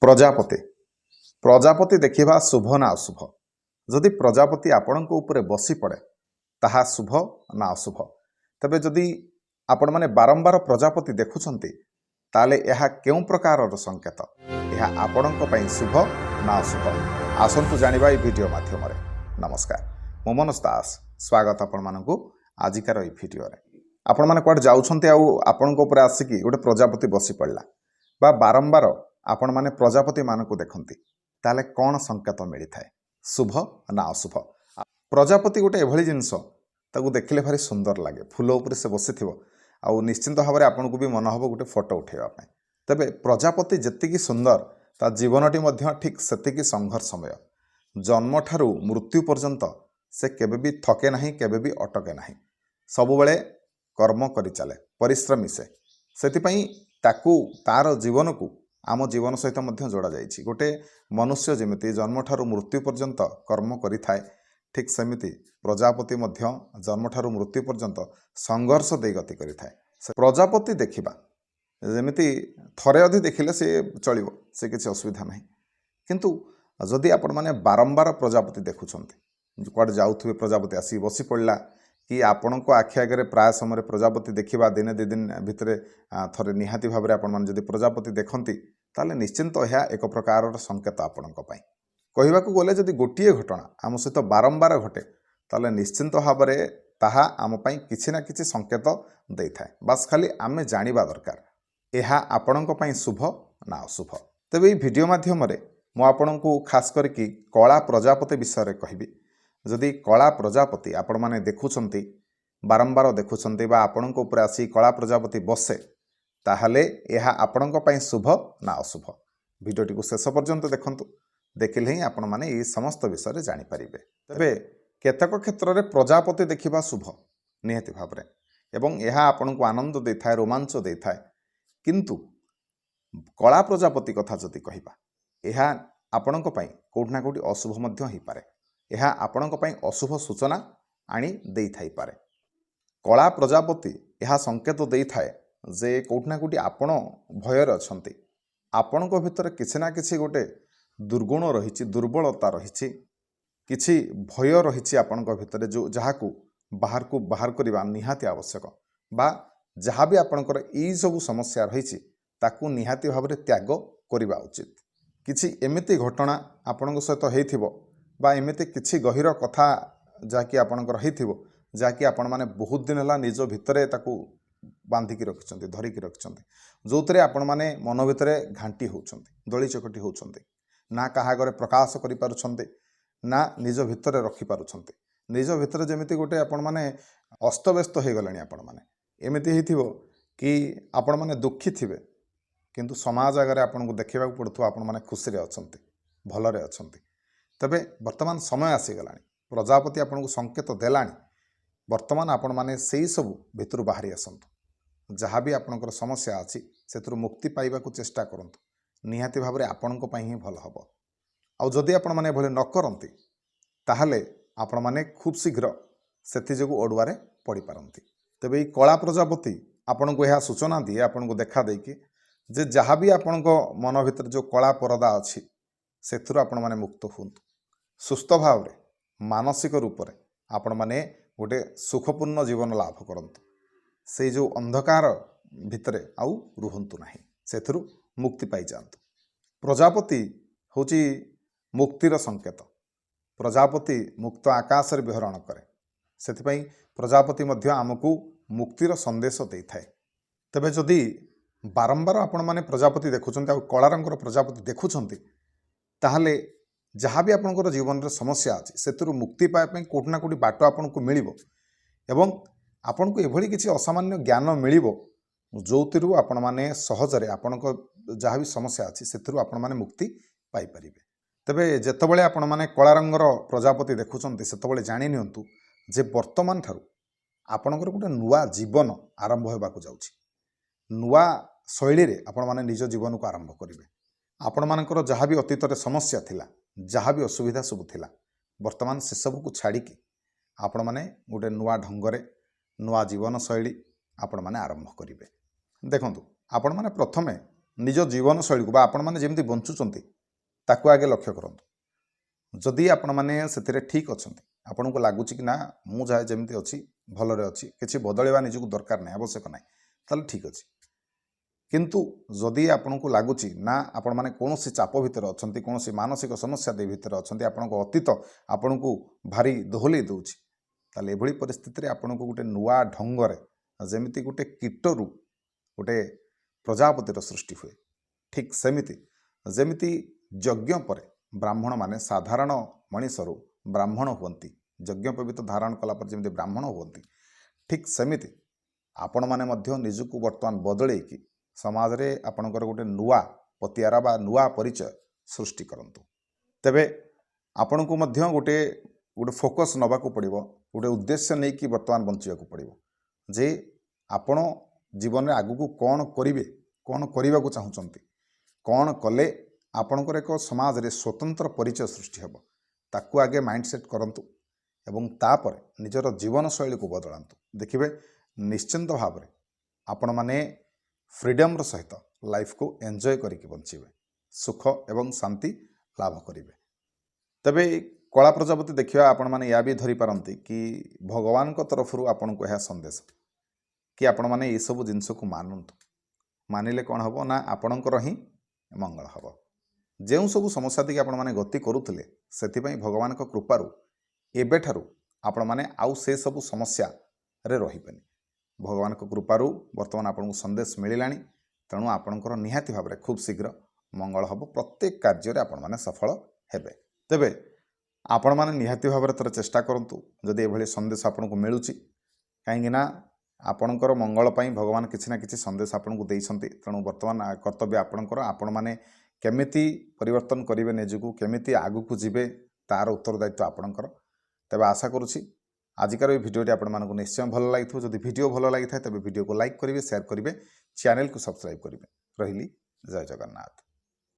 प्रजापति प्रजापति देखा शुभ ना अशुभ जदि प्रजापति आपण उपरे बसी पड़े ताहा शुभ ना अशुभ तेबे जदि आपण माने बारंबार प्रजापति देखुछंती ताले यह केउ प्रकार संकेत यह आपणक पई शुभ ना अशुभ आसंतु जानिबा ई वीडियो माध्यम रे। नमस्कार मो मनोज दास स्वागत आपण मानकु आजिकार ई वीडियो रे। आपण माने कोड जाउछंती आ आपणक उपरे आसिकी गोटे प्रजापति बसी पड़ला बा बारंबार आपण माने प्रजापति मानकु देखंती ताले कौन संकेत मिली थाए शुभ ना अशुभ। प्रजापति गोटे एभली जिनस ताकू देखिले भारी सुंदर लगे फूल उपरे से बसी थिवो आ निश्चिंत भाव में आपको भी मन हम गोटे फोटो उठेवा पाए। तबे प्रजापति जेतिकी सुंदर ता जीवनटी मध्य ठीक सेतिकी संघर्षमय जन्म ठारू मृत्यु पर्यंत से केबे भी थके नहीं केबे भी अटके नहीं सबुबले कर्म करि चले परिश्रमी से ताकू तार जीवन को आम जीवन सहित मध्य जोड़ा जाइछि। गोटे मनुष्य जमिति जन्म ठारू मृत्यु पर्यंत कर्म करिथाए ठीक सेमिति प्रजापति मध्य जन्म ठारू मृत्यु पर्यंत संघर्ष दे गति करिथाए। प्रजापति देखिबा जमिति थरे अधि देखिले से चलिबो से किछि असुविधा नहीं किंतु जदि आपण माने बारंबार प्रजापति देखुछंती कुआडे जाउथुबे प्रजापति आसी बसी पड़ला कि आपण को आखि आगे प्राय समय प्रजापति देखा दिने दि दिन भितर थरे निहाती भाव में आपण जदि प्रजापति देखती ताले निश्चिंत यह एक प्रकार संकेत आपण कहवा गले जदि गोटे घटना आम सहित बारंबार घटे ताले निश्चिंत भाव में ताहा आम पई किछि ना किछि संकेत दे थाए। बास खाली आमे जानिबा दरकार यह आपण शुभ ना अशुभ। तेबे ई वीडियो माध्यम मु आपण को खास करके कला प्रजापति विषय कहबी। जदि कला प्रजापति आपण माने देखुछंती बारंबार देखुछंती बा आपणक ऊपर आसी कला प्रजापति बसे ताहले यह आपणक पई शुभ ना अशुभ। वीडियोटी को शेष पर्यंत देखंतु देखिले ही आपण माने ई समस्त विषय जानि परिबे। तबे केतक क्षेत्र रे प्रजापति देखिबा शुभ निहति भाव रे एवं यह आपणक आनंद देथाय रोमांच देथाय किंतु कला प्रजापति कथा जदि कहिबा यह आपणक पई कोठना कोठी अशुभ मध्य ही पारे यह आपणक पई अशुभ सूचना आनी देई थाई पारे। कला प्रजापति यह संकेत देई थाए जे कोठना कोठी आपण भयर अछंती आपणक भितर किछि ना किछि गोटे दुर्गुण रहिछि दुर्बलता रहिछि किछि भय रहिछि आपणक भितर जो जहाकू बाहर करबा निहाती आवश्यक बा जहाँ भी आपणकर एई सब समस्या रहिछि ताकू निहाती भाव में त्याग करबा उचित। किछि एमिति घटना आपणक सहित हेइथिबो बा एमिति किछि गहिर कथा जाकि आपणकर हेइथिबो जाकि आपण माने बहुत दिन हला निज भितरे ताकू बांधिकी रखिछंती धरिकी रखिछंती जोतरे आपण माने मन भितरे घांटी होउछंती दली चकटी होउछंती ना काहा घरे प्रकाश करि पारुछंती ना निज भितरे रखि पारुछंती निज भितरे जेमिति गोटे आपण माने अस्तव्यस्त हो गलानी आपण माने एमिति हेइथिबो कि आपण माने दुखी थिबे किंतु समाज आगे आपन को देखा पड़ुवा आपण माने खुशी रे अछंती भलरे अछंती। तबे वर्तमान समय आसीगलानी प्रजापति आपन को संकेत देलानी वर्तमान आपण माने सेई सब भितर बाहरी आसंतु जहाँ भी आपनकर समस्या अछि सेतुर मुक्ति पाइबा को चेष्टा करंतु निहाती भाव में आपण को पई ही भल हबो। आ जदि आपण माने भले न करंती ताहले आपण माने खूब शीघ्र सेति जगु ओडवारे पड़ी पारंती। तबे ई कला प्रजापति आपण को यह सूचना दिए आपण को देखा देकी जे जहाँ भी आपण को मन भितर जो कला परदा अच्छी से आपण माने मुक्त हुंतु सुस्थ भाव में मानसिक रूप से आपण माने गोटे सुखपूर्ण जीवन लाभ करंतु से जो अंधकार भितरे आउ रुहंतु नाही सेथुरु मुक्ति पाई जांतु। प्रजापति होची मुक्तिर संकेत प्रजापति मुक्त आकाश रे विहरण करे सेथिपई प्रजापति मध्य आमको मुक्तिर संदेश देई थाए। तबे जदि बारंबार आपण माने प्रजापति देखुछंती आ कला रंगर प्रजापति देखुछंती ताहले जहाँ भी आपनकर जीवन रे समस्या अछि सेतुरु मुक्ति पाए कोठना कोठी बाट आपनको मिलिबो एवं आपनको एभली किछि असामान्य ज्ञान मिलिबो जोतिरु आपण माने सहजरे आपनको जहाँ भी समस्या अछि सेतुरु आपण माने मुक्ति पाई परिबे। तबे जेतबेले आपण माने कला रंगर प्रजापति देखुछंती सेतबेले जानि नियंतु जे वर्तमान ठारू आपनकर गोटे नुआ जीवन आरंभ हेबाकू जाउछि नुआ शैली रे आपण माने निज जीवन को आरंभ करिवे। आपण मानकर जहाँ भी अतीत रे समस्या थिला जहाँ भी असुविधा सब थिला वर्तमान से सब को छाड़ी की आपण माने गोटे नुआ ढंगरे नुआ जीवन शैली आपण माने आरंभ करिवे। देखंतु आपण माने प्रथमे निज जीवनशैली को आपण मैंने जमी बंचुंट ताकू आगे लक्ष्य करूँ जदि आपण मैंने से ठीक अच्छा आपन को लगुच कि ना मुझे जमी अच्छी भलरे अच्छी किसी बदलवा निजक दरकार नहीं आवश्यक ना ताल ठीक अच्छे किंतु जदि आपन को लगुच ना आपण मैंने कौन चाप भितर अच्छा कौन मानसिक समस्या दे भितर अच्छा आपण अतीत आपण को भारी दोहलई दूची ताल ये परिस्थिति आपन को गोटे नुआ ढंगर जमी गोटे कीटरू गोटे प्रजापतिर सृष्टि हुए ठीक सेमिति जमिति यज्ञ पर ब्राह्मण माने साधारण मनीषरू ब्राह्मण हुंती यज्ञोपवीत धारण कलापर जमी ब्राह्मण हुंती ठीक सेमिति आपण माने मध्य निजको वर्तमान बदलैकी समाज रे आपणकर गोटे नुआ पतियारा बा नुआ परिचय सृष्टि करंतु तेबे आपण को मध्य गोटे गोटे फोकस नबाकू पड़िबो गोटे उद्देश्य नहीं कि वर्तमान बंचिबाकू पड़िबो जे आपण जीवन में आगू को कौन करेंगे कौन करने को चाहूँगी कौन कले आपणकर एक समाज रे स्वतंत्र परिचय सृष्टि हेब ताकू आगे माइंडसेट करंतु एवं तापर निजर जीवन शैली को बदलांतु देखिए निश्चिंत भाव में आपण माने फ्रीडम रो सहित लाइफ को एंजॉय करके बंचीबे सुख एवं शांति लाभ करेंगे तबे कला प्रजापति देखिए आपण माने या भी धरी पारंती कि भगवान को तरफ आपण को यह संदेश कि आपण माने ये सब जिनस को मानतु मानिले कौन हम ना आपणकर ही मंगल हम जो सब समस्या देखिए आपण माने गति करुले से भगवान कृपारू एबेठारू आपण माने आउ से सब समस्या रे रहिबेनी भगवान कृपारू वर्तमान आपन को संदेश मिलानी तेणु आपणकर निहाती भाव में खूब शीघ्र मंगल हम प्रत्येक कार्य आपण माने सफल हेबे तेबे आपण माने निहाती भाव में थोड़ा चेष्टा करंतु जदि एभली संदेश आपन को मिलुची कहीं ना आपणकर मंगल पाई भगवान किसी ना किसी संदेश आपन को देइछंती तेणु वर्तमान कर्तव्य आपणकर आपण माने केमिति परिवर्तन करेंगे निजको केमिति आगू को जीवे तार उत्तरदायित्व आपणकर तेबे आशा करुछि आजिकार ये भिडियोटी आपण मानक निश्चय भल लगी जदि भिडियो भल लगी था तेबे भिडियो को लाइक करेंगे शेयर करेंगे चैनल को सब्सक्राइब करेंगे रहिली जय जगन्नाथ।